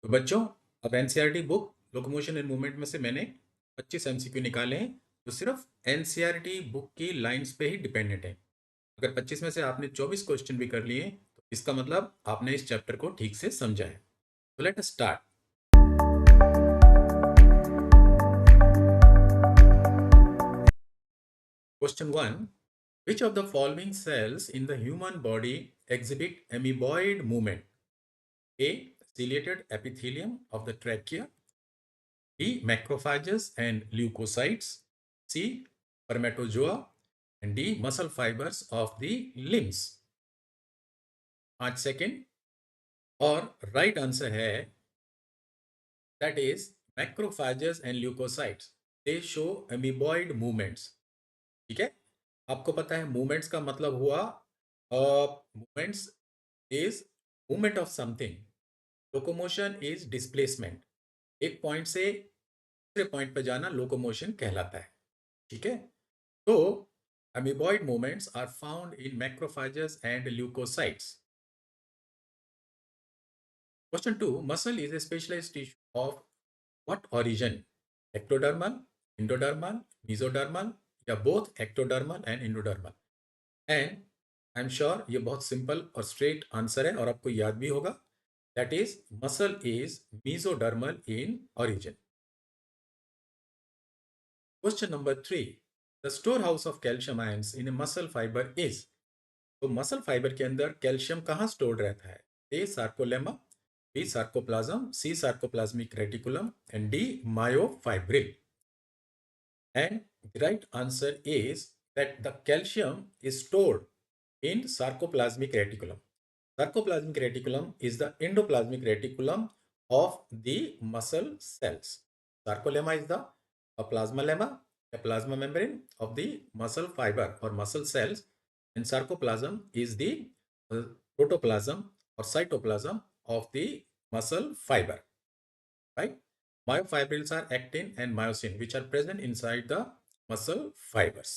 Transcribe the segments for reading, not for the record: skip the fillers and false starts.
तो बच्चों, अब NCERT book locomotion and movement में से मैंने 25 एमसीक्यू निकाले हैं जो सिर्फ एनसीईआरटी बुक की लाइंस पे ही डिपेंडेंट है। अगर 25 में से आपने 24 क्वेश्चन भी कर लिए तो इसका मतलब आपने इस चैप्टर को ठीक से समझा है। तो let us start. Question 1, which of the following cells in the human body exhibit amoeboid movement? A, ciliated epithelium of the trachea. B, macrophages and leukocytes. C, spermatozoa. And D, muscle fibers of the limbs. 5 second. और right answer है that is macrophages and leucocytes. They show amoeboid movements. ठीक है, आपको पता है movements का मतलब हुआ movements is movement of something. Locomotion is displacement. एक पॉइंट से दूसरे पॉइंट पर जाना लोकोमोशन कहलाता है। ठीक है, तो amoeboid movements are found in macrophages and leukocytes. Question 2, muscle is a specialized tissue of what origin? Ectodermal, endodermal, mesodermal या both ectodermal and endodermal? And I'm sure ये बहुत सिंपल और स्ट्रेट आंसर है और आपको याद भी होगा। That is, muscle is mesodermal in origin. Question number 3, the storehouse of calcium ions in a muscle fiber is? तो मसल फाइबर के अंदर कैल्शियम कहाँ स्टोर्ड रहता है? A sarcolemma, B sarcoplasm, C sarcoplasmic reticulum and D myofibril. And the right answer is that the calcium is stored in sarcoplasmic reticulum. Sarcoplasmic reticulum is the endoplasmic reticulum of the muscle cells. Sarcolemma is the plasma lemma, a plasma membrane of the muscle fiber or muscle cells, and sarcoplasm is the uh, protoplasm or cytoplasm of the muscle fiber. Right? Myofibrils are actin and myosin, which are present inside the muscle fibers.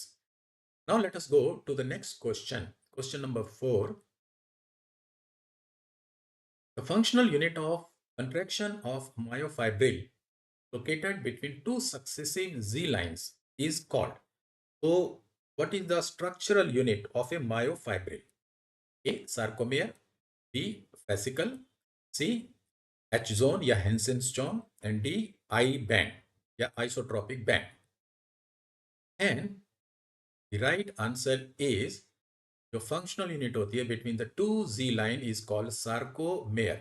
Now let us go to the next question. Question number 4. The functional unit of contraction of myofibril located between two successive Z lines is called. So, what is the structural unit of a myofibril? A. Sarcomere, B. Fascicle, C. H zone या Hansen's zone, and D. I band या isotropic band. And the right answer is जो functional unit होती है between the two Z line is called sarcomere.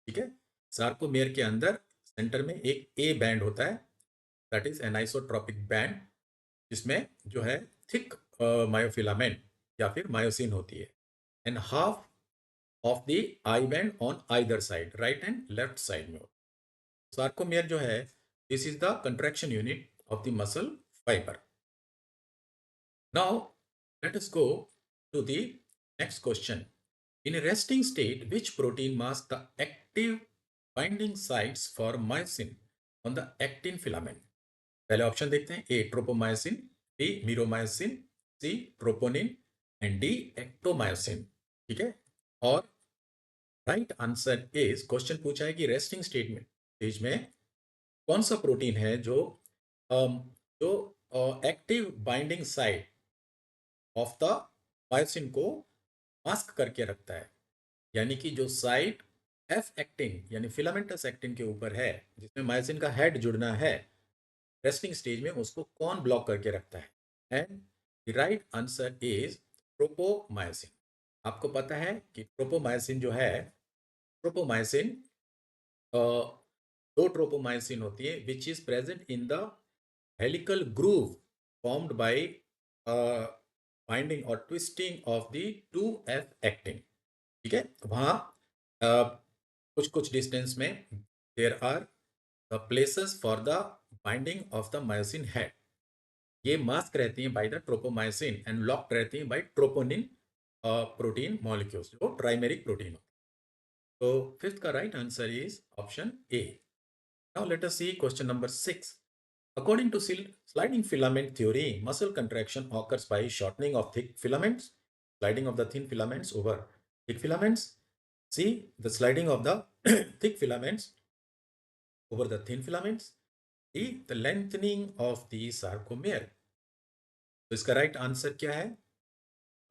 ठीक है, sarcomere के अंदर centre में एक ए बैंड होता है, दैट इज एनाइसोट्रॉपिक बैंड, जिसमें जो है थिक मायोफिलामेंट या फिर मायोसिन होती है, and half of the I band on either side, right and left side में। सार्कोमेयर जो है, this is the contraction unit of the muscle fibre. Now, let us go to the next question. In a resting state, which protein masks the active binding sites for myosin on the actin filament? पहले option देखते हैं। A tropomyosin, B meromyosin, C troponin and D actomyosin. ठीक है, और right answer is, question पूछा है कि resting stage में कौन सा प्रोटीन है जो जो active binding site of the myosin को मास्क करके रखता है, यानी कि जो साइट एफ एक्टिन यानी फिलामेंटस एक्टिन के ऊपर है, जिसमें मायोसिन का हेड जुड़ना है, रेस्टिंग स्टेज में उसको कौन ब्लॉक करके रखता है? And the right answer is tropomyosin. आपको पता है कि ट्रोपोमायोसिन जो है, ट्रोपोमायोसिन दो ट्रोपोमायोसिन होती है which is present in the helical groove formed by binding और twisting of the 2F actin. ठीक है, वहां कुछ कुछ डिस्टेंस में there are the places for the binding of the myosin head. ये मास्क रहती हैं by the tropomyosin and locked रहती हैं बाय ट्रोपोनिन प्रोटीन मॉलिक्यूल्स, जो ट्राइमेरिक प्रोटीन होते हैं। तो फिफ्थ का right answer is option A. Now let us C question number 6. According to sliding filament theory, muscle contraction occurs by shortening of thick filaments, sliding of the thin filaments over thick filaments. See, the sliding of the thick filaments over the thin filaments. D, the lengthening of the sarcomere. तो इसका right answer क्या है?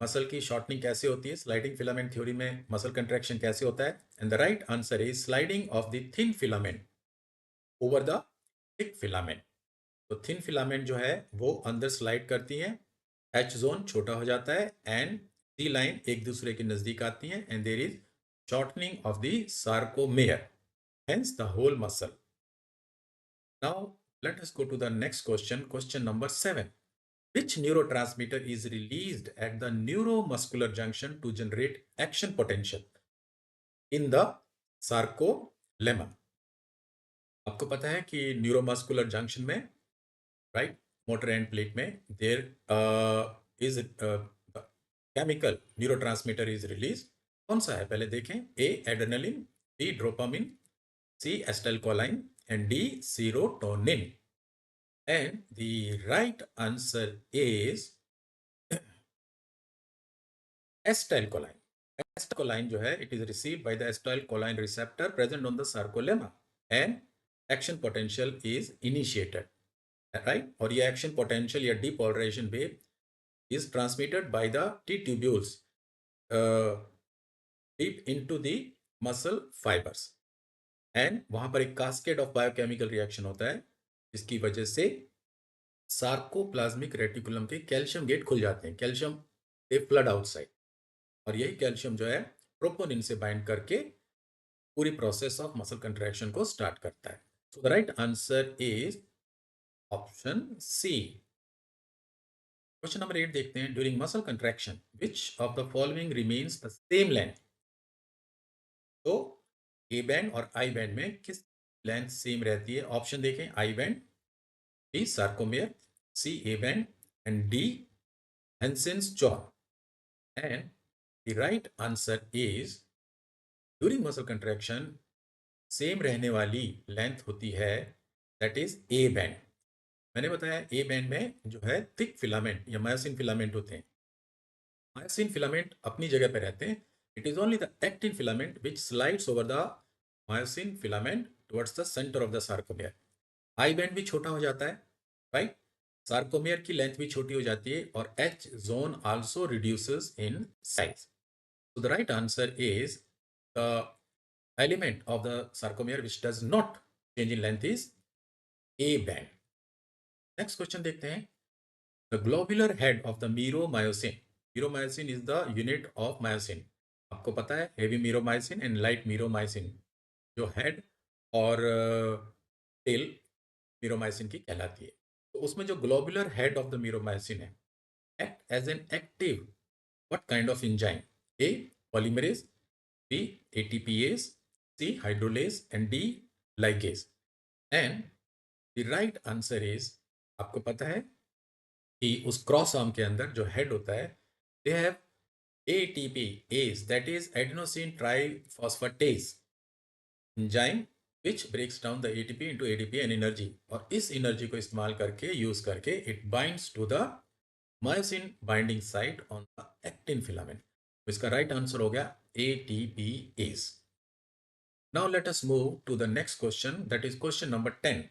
Muscle की shortening कैसे होती है? Sliding filament theory में muscle contraction कैसे होता है? And the right answer is sliding of the thin filament over the thick filament. तो थिन फिलामेंट जो है वो अंदर स्लाइड करती है, एच जोन छोटा हो जाता है एंड सी लाइन एक दूसरे के नजदीक आती है and there is shortening of the sarcomere, hence the whole muscle. Now let us go to the next question, question number 7. Which neurotransmitter is released at the neuromuscular junction to generate action potential in the sarcolemma? आपको पता है कि neuromuscular junction में, right, motor end plate में there is chemical neurotransmitter is release. कौन सा है पहले देखें? A adrenaline, B dopamine, C acetylcholine and D serotonin. And the right answer is acetylcholine. Acetylcholine जो है, it is received by the acetylcholine receptor present on the sarcolemma and action potential is initiated, right. और ये action potential या depolarisation wave is transmitted by the T tubules deep into the muscle fibres and वहां पर एक cascade of biochemical reaction होता है जिसकी वजह से सार्कोप्लाज्मिक रेटिकुलम के कैल्शियम गेट खुल जाते हैं. कैल्शियम दे फ्लड आउटसाइड और यही कैल्शियम जो है प्रोपोनिन से बाइंड करके पूरी प्रोसेस ऑफ मसल कंट्रैक्शन को स्टार्ट करता है. So the right answer is option C. Question number 8 देखते हैं. During muscle contraction which of the following remains the same length? तो ए बैंड और आई बैंड में किस लेंथ सेम रहती है? ऑप्शन देखें. I band, B sarcomere, C A band and D Hensen's zone. And the right answer is during muscle contraction same रहने वाली length होती है, दैट इज ए बैंड. मैंने बताया ए बैंड में जो है थिक फिलामेंट या मायोसिन फिलामेंट होते हैं. मायोसिन फिलामेंट अपनी जगह पे रहते हैं. It is only the actin filament which slides over the myosin filament towards the centre of the sarcomere. I band भी छोटा हो जाता है, राइट. सार्कोमियर की लेंथ भी छोटी हो जाती है और H zone also reduces in size. So the right answer is the element of the sarcomere which does not change in length is A band. Next question देखते हैं. The globular head of the meromyosin. Meromyosin is the unit of myosin. आपको पता है heavy meromyosin and light meromyosin जो head और tail meromyosin की कहलाती है. तो उसमें जो globular head of the meromyosin है, act as an active what kind of enzyme? A polymerase, B ATPase, C hydrolase and D ligase. And the right answer is, आपको पता है कि उस क्रॉस आर्म के अंदर जो हेड होता है, they have ATPase, that is adenosine triphosphate enzyme which breaks down the ATP into ADP and energy. और इस एनर्जी को इस्तेमाल करके यूज करके it binds to the myosin binding site on the actin filament. तो इसका राइट आंसर हो गया ATPase. Now let us move to the next question, that is question number 10.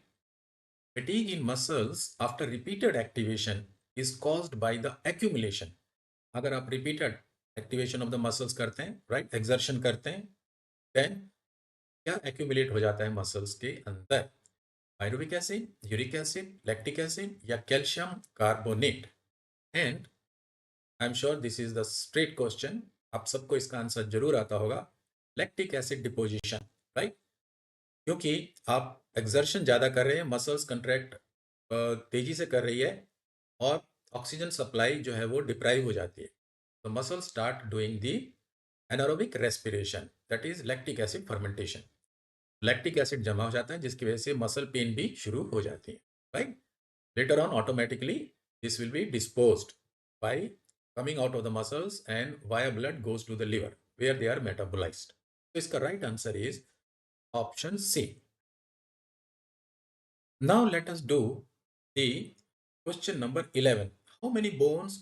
Fatigue in muscles after repeated activation is caused by the accumulation. अगर आप repeated activation of the muscles करते हैं, right, exertion करते हैं, then क्या accumulate हो जाता है muscles के अंदर? Pyruvic acid, uric acid, lactic acid या calcium carbonate? And I'm sure this is the straight question. आप सबको इसका आंसर जरूर आता होगा. Lactic acid deposition, right. क्योंकि आप एक्सर्शन ज़्यादा कर रहे हैं, मसल्स कंट्रैक्ट तेजी से कर रही है और ऑक्सीजन सप्लाई जो है वो डिप्राइव हो जाती है. तो muscle start doing the anaerobic respiration, that is lactic acid fermentation. Lactic acid जमा हो जाता है जिसकी वजह से मसल पेन भी शुरू हो जाती है, right. Later on automatically this will be disposed by coming out of the muscles and via blood goes to the liver where they are metabolized. So इसका right answer is option C. Now let us do the question number 11. How many bones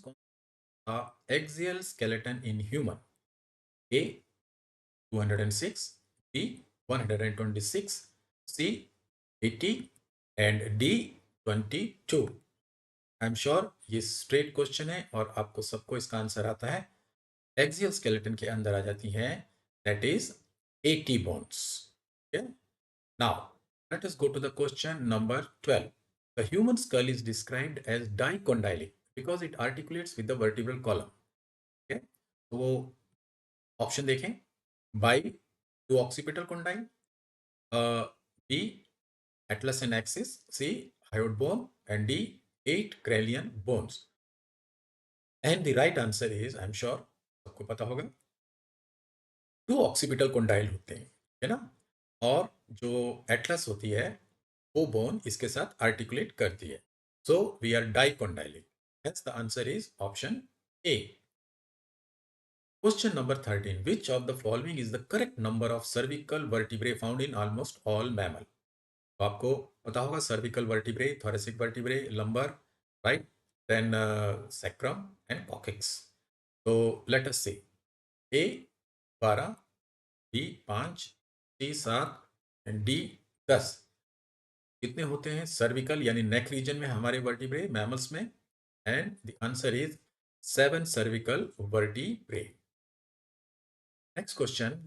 are axial skeleton in human? A 206, B 126, C 80 and D 22. I am sure ये straight question है और आपको सबको इसका answer आता है। Axial skeleton के अंदर आ जाती हैं, that is 80 bones. Now let us go to the question number 12। The human skull is described as dicondylic because it articulates with the vertebral column. तो वो ऑप्शन देखें, by two occipital condyle, B atlas and axis, C hyoid bone, and D 8 cranial bones. And the right answer is, I'm sure सबको पता होगा, to occipital condyle होते हैं, है ना। और जो एटलस होती है वो बोन इसके साथ आर्टिकुलेट करती है। So we are dicondylic, hence the answer is option A. Question number 13. Which of the following is the correct number of cervical vertebrae found in almost all mammal? तो आपको पता होगा cervical vertebrae, thoracic vertebrae, lumbar, right, then sacrum and coccyx. तो let us say A 12, B 5, C 7 and D 10 कितने होते हैं cervical यानी neck region में हमारे वर्टिब्रे मैमल्स में? And the answer is 7 cervical vertebrae. Next question,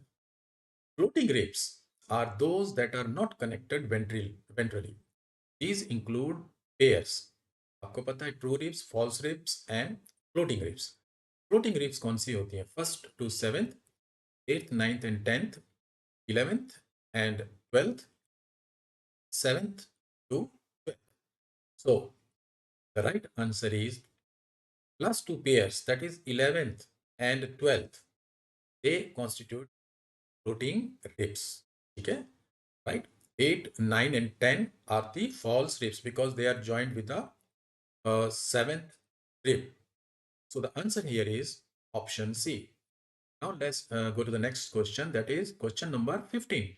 floating ribs are those that are not connected ventrally. These include pairs. आपको पता है true ribs, false ribs and floating ribs. Floating ribs कौन सी होती है? First to seventh, eighth, ninth and tenth, eleventh and twelfth, seventh to twelfth. So the right answer is last two pairs, that is 11th and 12th, they constitute floating ribs. ठीक है, right? 8, 9 and 10 are the false ribs because they are joined with the seventh rib. So the answer here is option C. Now let's go to the next question, that is question number 15.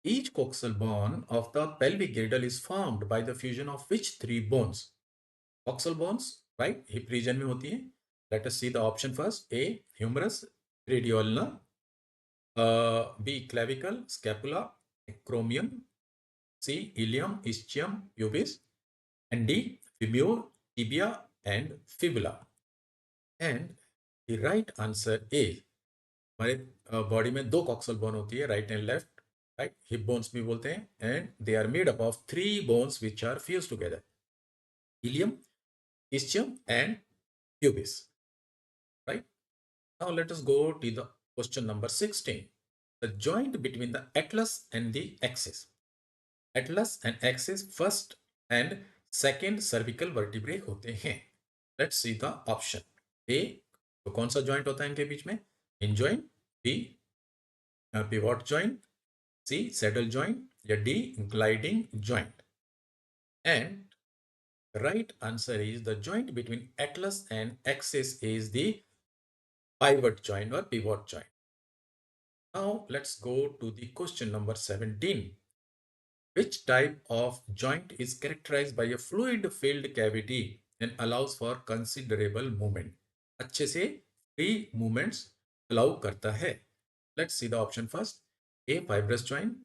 Each coxal bone of the pelvic girdle is formed by the fusion of which three bones? Coxal bones, right? Hip region में होती है. Let us see the option first. A. Humerus, radial, B. Clavicle, scapula, acromion, C. Ilium, ischium, pubis, and D. Femur, tibia, and fibula. And the right answer is, हमारे body में दो coxal bone होती है, right and left, right, hip bones भी बोलते हैं, and they are made up of three bones which are fuse together, ilium, ischium, and pubis, right? Now let us go to the question number 16. The joint between the atlas and the axis. Atlas and axis first and second cervical vertebrae होते हैं. Let's see the option. A, तो कौन सा joint होता है इनके बीच में? Hinge joint, B pivot joint, C saddle joint, या D gliding joint. And right answer is the joint between atlas and axis is the pivot joint or pivot joint. Now let's go to the question number 17. Which type of joint is characterized by a fluid filled cavity and allows for considerable movement? अच्छे से free movements allow करता है. Let's see the option first. A. Fibrous joint,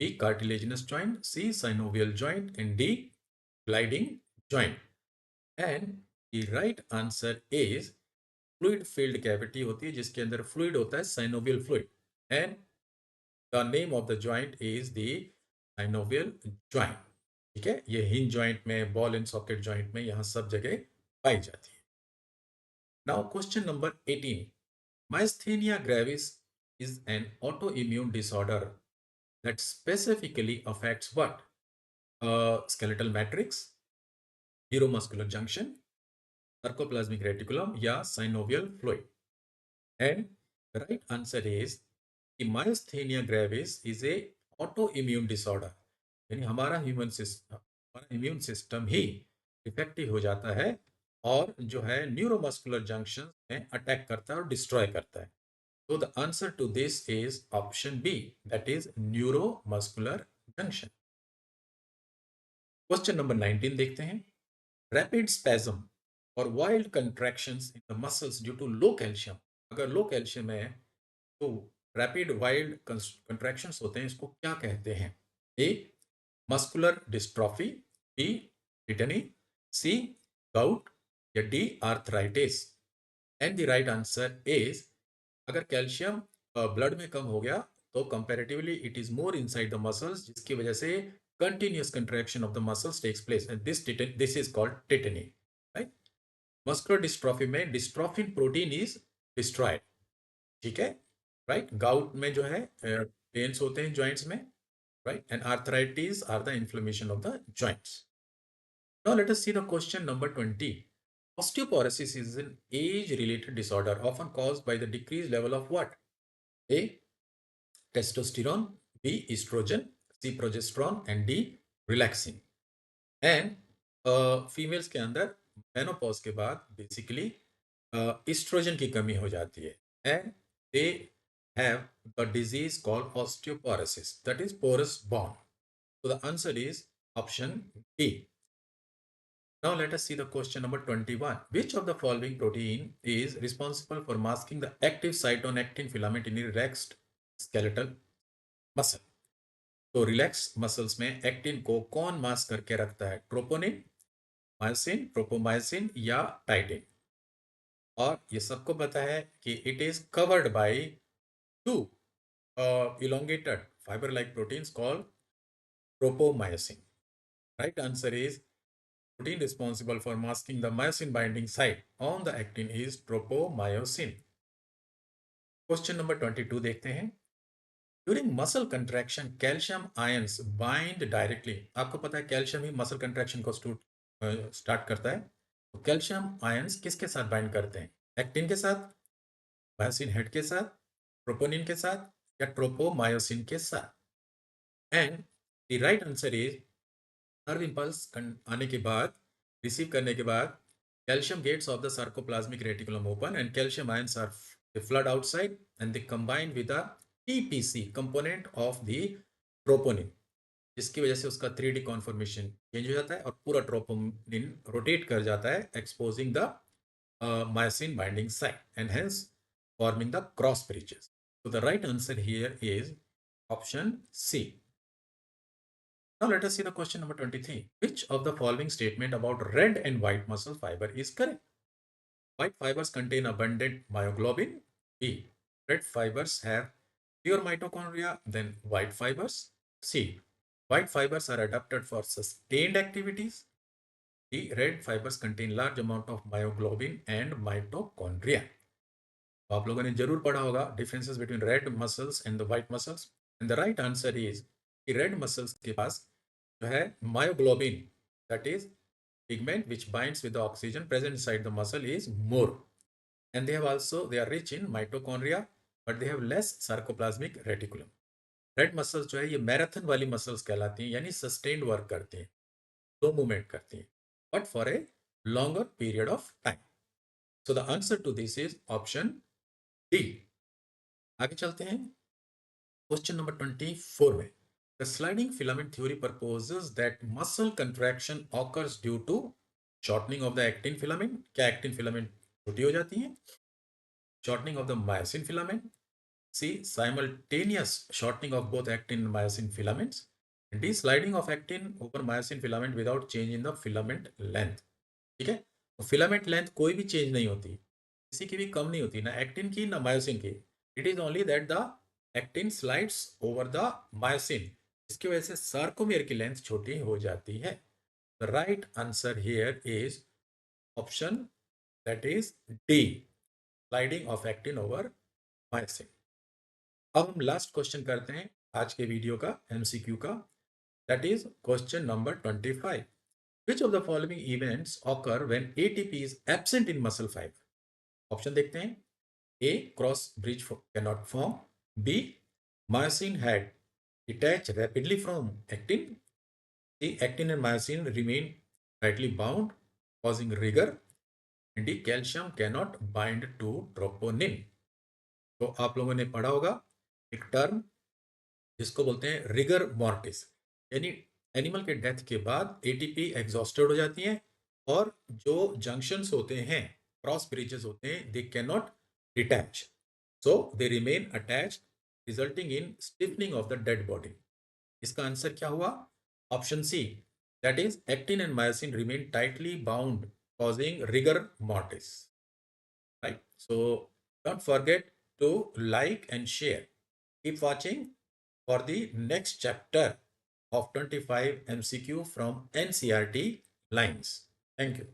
B. Cartilaginous joint, C. Synovial joint, and D. Gliding joint. And the right answer is fluid filled cavity होती है जिसके अंदर fluid होता है, synovial fluid, and the name of the joint is the synovial joint. ठीक है, ये hinge joint में, ball and socket joint में, यहाँ सब जगह पाई जाती है. Now question number 18. Myasthenia gravis is an autoimmune disorder that specifically affects what? Skeletal matrix, neuromuscular junction, sarcoplasmic reticulum, या synovial fluid. And the right answer is myasthenia gravis is a autoimmune disorder. यानी हमारा immune system ही effective हो जाता है और जो है neuromuscular junction में अटैक करता है और डिस्ट्रॉय करता है. So the answer to this is option B, that is neuromuscular junction. Question number 19 देखते हैं. Rapid spasm or wild contractions in the muscles due to low calcium. अगर लो कैल्शियम है तो रैपिड वाइल्ड कंट्रैक्शंस होते हैं, इसको क्या कहते हैं? A muscular dystrophy, B tetany, C gout या D arthritis? And the right answer is, अगर कैल्शियम ब्लड में कम हो गया तो comparatively it is more inside the muscles, जिसकी वजह से continuous contraction of the muscles takes place and this is called tetany, right? Muscular dystrophy में डिस्ट्रॉफिन प्रोटीन इज डिस्ट्रॉयड, ठीक है, राइट? गाउट में जो है पेन्स होते हैं जॉइंट्स में, right? And arthritis are the inflammation of the joints. Now let us see the question number 20. Osteoporosis is an age-related disorder often caused by the decreased level of what? A. Testosterone, B. Estrogen, C. Progesterone and D. Relaxin. And females के अंदर menopause के बाद basically estrogen की कमी हो जाती है and they have the disease called osteoporosis, that is porous bone. So the answer is option B. Now let us see the question number 21. Which of the following protein is responsible for masking the active site on actin filament in relaxed skeletal muscle? तो relax muscles में actin को कौन mask करके रखता है? Troponin, myosin, tropomyosin या title? और ये सबको पता है कि it is covered by two elongated fiber like proteins called tropomyosin. Right answer is protein responsible for masking the myosin binding site on the actin is tropomyosin. Question number 22 देखते हैं. During muscle contraction, calcium ions bind directly. आपको पता है calcium ही muscle contraction को start करता है. तो calcium ions किसके साथ बाइंड करते हैं? एक्टिन के साथ, मायोसिन हेड के साथ, ट्रोपोनिन के साथ या ट्रोपोमायोसिन के साथ? And the right answer is, nerve impulse आने के बाद, रिसीव करने के बाद, calcium gates of the sarcoplasmic reticulum open and calcium ions are they flood outside and they combine with the TPC component of the troponin, जिसकी वजह से उसका 3D कॉन्फॉर्मेशन चेंज हो जाता है और पूरा ट्रोपोनिन रोटेट कर जाता है, exposing the myosin binding site and hence forming the cross bridges. So the right answer here is option C. Now let us see the question number 23. Which of the following statement about red and white muscle fiber is correct? White fibers contain abundant myoglobin. B. Red fibers have fewer mitochondria than white fibers. C. White fibers are adapted for sustained activities. D. Red fibers contain large amount of myoglobin and mitochondria. तो आप लोगों ने जरूर पढ़ा होगा differences between red muscles and the white muscles and the right answer is कि red muscles के पास जो है myoglobin, that is pigment which binds with the oxygen present inside the muscle is more, and they are rich in mitochondria but they have less sarcoplasmic reticulum. Red muscles जो है ये marathon वाली muscles कहलाती हैं, यानी sustained work करती हैं, दो मूवमेंट करती हैं but for a longer period of time. So the answer to this is option D. आगे चलते हैं क्वेश्चन नंबर 24 में. The sliding filament theory proposes that muscle contraction occurs due to shortening of the actin filament. क्या actin filament छोटी हो जाती है? Shortening of the myosin filament. C. Simultaneous shortening of both actin and myosin filaments. And D. Sliding of actin over myosin filament without change in the filament length. ठीक है, तो filament length कोई भी change नहीं होती, किसी की भी कम नहीं होती, ना एक्टिन की ना मायोसिन की. It is only that the actin slides over the myosin, इसकी वजह से सार्कोमेयर की लेंथ छोटी हो जाती है. The right answer here is option that is D, sliding of actin over myosin. अब हम लास्ट क्वेश्चन करते हैं आज के वीडियो का, एमसीक्यू का. That is question number 25. Which of the following events occur when ATP is absent in muscle fiber? Option देखते हैं. A. Cross bridge cannot form. B. Myosin head detach rapidly from actin. C. Actin and myosin remain tightly bound, causing rigor. And D. Calcium cannot bind to troponin. तो आप लोगों ने पढ़ा होगा एक term जिसको बोलते हैं रिगर मॉर्टिस, यानी एनिमल के डेथ के बाद एटीपी एग्जॉस्टेड हो जाती हैं और जो जंक्शंस होते हैं, क्रॉस ब्रिजेस होते हैं, they can not detach, so they remain attached resulting in stiffening of the dead body. इसका आंसर क्या हुआ? Option C, that is actin and myosin remain tightly bound, causing rigor mortis. Right. So don't forget to like and share. Keep watching for the next chapter of 25 MCQ from NCERT lines. Thank you.